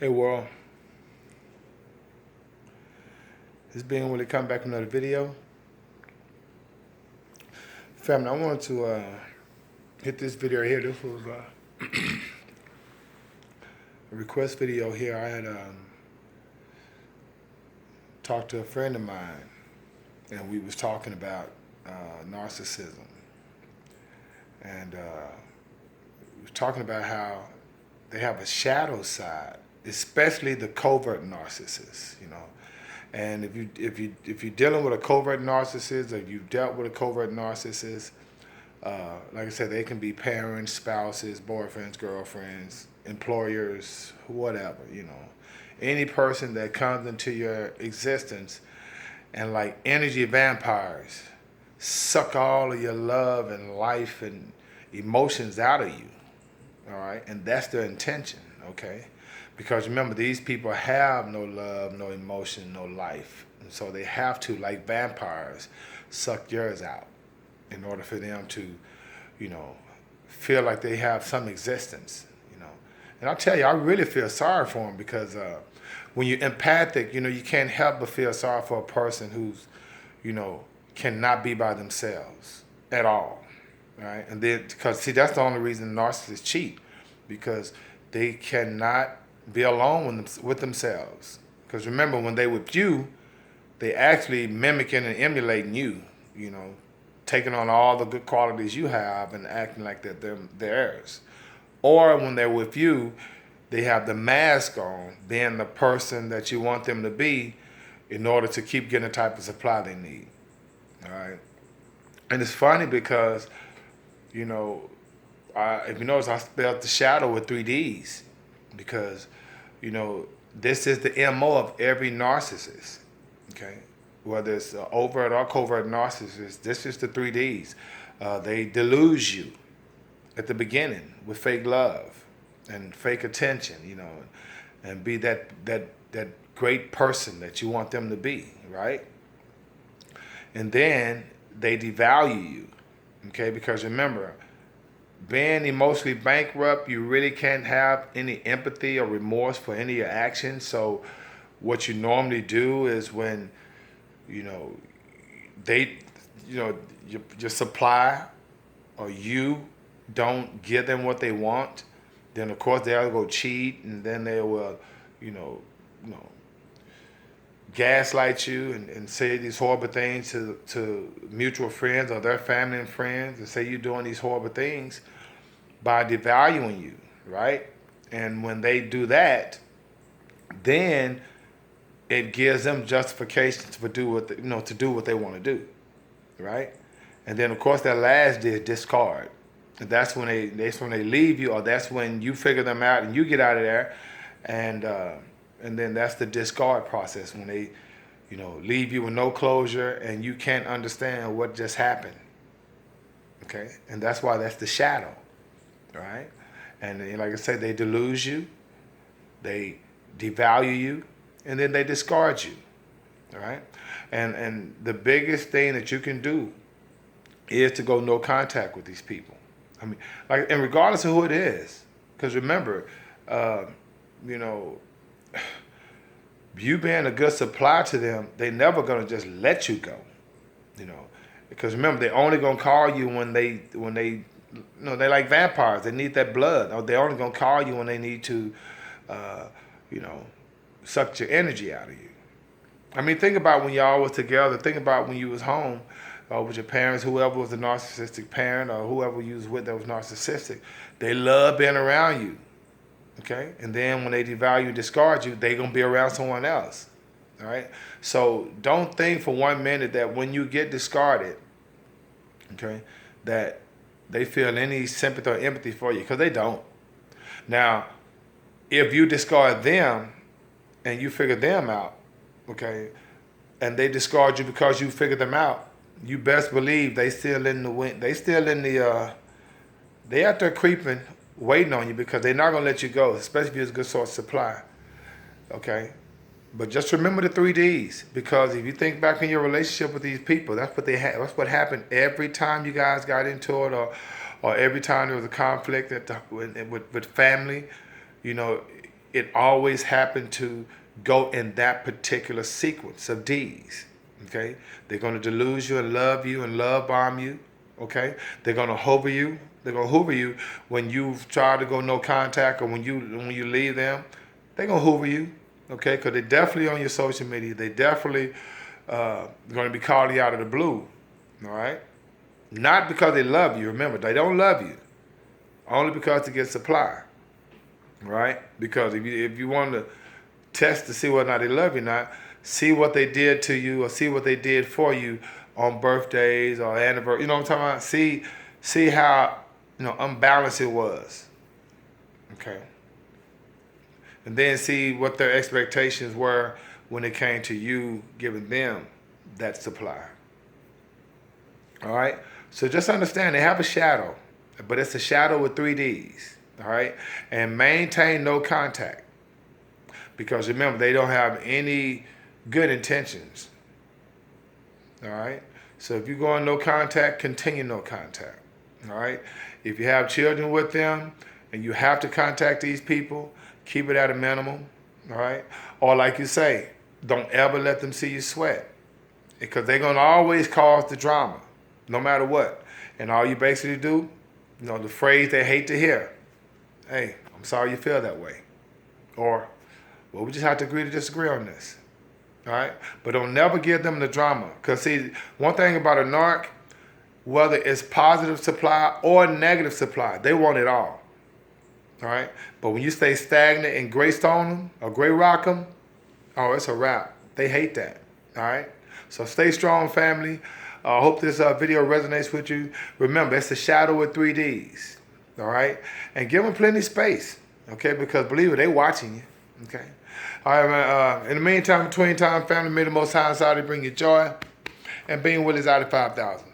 Hey world, it's being when they come back with another video. Family, I wanted to hit this video here. This was a request video here. I had talked to a friend of mine, and we was talking about narcissism, and we was talking about how they have a shadow side, especially the covert narcissists. And if you're dealing with a covert narcissist, or you've dealt with a covert narcissist, like I said, they can be parents, spouses, boyfriends, girlfriends, employers, whatever. Any person that comes into your existence and like energy vampires suck all of your love and life and emotions out of you. All right, and that's their intention. Okay. Because remember, these people have no love, no emotion, no life. And so they have to, like vampires, suck yours out in order for them to, feel like they have some existence. And I'll tell you, I really feel sorry for them because when you're empathic, you can't help but feel sorry for a person who's, cannot be by themselves at all. Right? And then, because see, that's the only reason narcissists cheat, because they cannot be alone with themselves. Because remember, when they with you, they actually mimicking and emulating you, taking on all the good qualities you have and acting like they're theirs. Or when they're with you, they have the mask on, being the person that you want them to be in order to keep getting the type of supply they need. All right? And it's funny because, if you notice, I spelled the shadow with 3 Ds because, this is the MO of every narcissist, okay? Whether it's overt or covert narcissist, this is the 3 Ds. They deluge you at the beginning with fake love and fake attention, and be that great person that you want them to be, right? And then they devalue you, okay? Because remember, being emotionally bankrupt, you really can't have any empathy or remorse for any of your actions. So what you normally do is when, they, your supply or you don't give them what they want, then of course they'll go cheat, and then they will, you know, you know, gaslight you and say these horrible things to mutual friends or their family and friends, and say you're doing these horrible things by devaluing you, right? And when they do that, then it gives them justifications for to do what they want to do, right? And then of course that last D is discard. And that's when they leave you, or that's when you figure them out and you get out of there, and then that's the discard process when they, leave you with no closure and you can't understand what just happened. Okay, and that's why that's the shadow, right? And like I said, they deluge you, they devalue you, and then they discard you, all right? And the biggest thing that you can do is to go no contact with these people. I mean, like, and regardless of who it is, because remember, you know, you being a good supply to them, they never gonna just let you go, because remember, they only gonna call you when they they like vampires. They need that blood. Or they only gonna call you when they need to, you know, suck your energy out of you. I mean, think about when y'all was together. Think about when you was home with your parents, whoever was a narcissistic parent or whoever you was with that was narcissistic. They love being around you, okay? And then when they devalue, discard you, they gonna be around someone else, all right? So don't think for 1 minute that when you get discarded, okay, that they feel any sympathy or empathy for you, because they don't. Now, if you discard them and you figure them out, okay, and they discard you because you figured them out, you best believe they still in the wind. They still in the. They out there creeping, waiting on you, because they're not gonna let you go, especially if you're a good source of supply. Okay, but just remember the 3 Ds, because if you think back in your relationship with these people, that's what they had. That's what happened every time you guys got into it, or every time there was a conflict with family. You know, it always happened to go in that particular sequence of D's. Okay, they're going to deluge you and love bomb you. Okay, they're going to hover you. They're going to hoover you when you try to go no contact, or when you leave them. They're going to hoover you. Okay, because they're definitely on your social media. They definitely going to be calling you out of the blue. All right, not because they love you. Remember, they don't love you. Only because to get supply. Right? Because if you want to test to see whether or not they love you or not, see what they did to you, or see what they did for you on birthdays or anniversary. You know what I'm talking about? See how unbalanced it was. Okay. And then see what their expectations were when it came to you giving them that supply. All right? So just understand they have a shadow, but it's a shadow with 3 Ds. All right? And maintain no contact. Because remember, they don't have any good intentions. All right? So if you go on no contact, continue no contact. All right? If you have children with them and you have to contact these people, keep it at a minimum. All right? Or like you say, don't ever let them see you sweat. Because they're going to always cause the drama, no matter what. And all you basically do, the phrase they hate to hear, hey, I'm sorry you feel that way. Or, well, we just have to agree to disagree on this. All right? But don't never give them the drama. Because, see, one thing about a narc, whether it's positive supply or negative supply, they want it all. All right? But when you stay stagnant and gray stone them or gray rock them, oh, it's a wrap. They hate that. All right? So stay strong, family. I hope this video resonates with you. Remember, it's a shadow with 3 Ds. All right? And give them plenty of space. Okay? Because believe it, they watching you. Okay? All right, man. In the meantime, between time, family, may the Most High inside bring you joy. And being with is out of 5,000.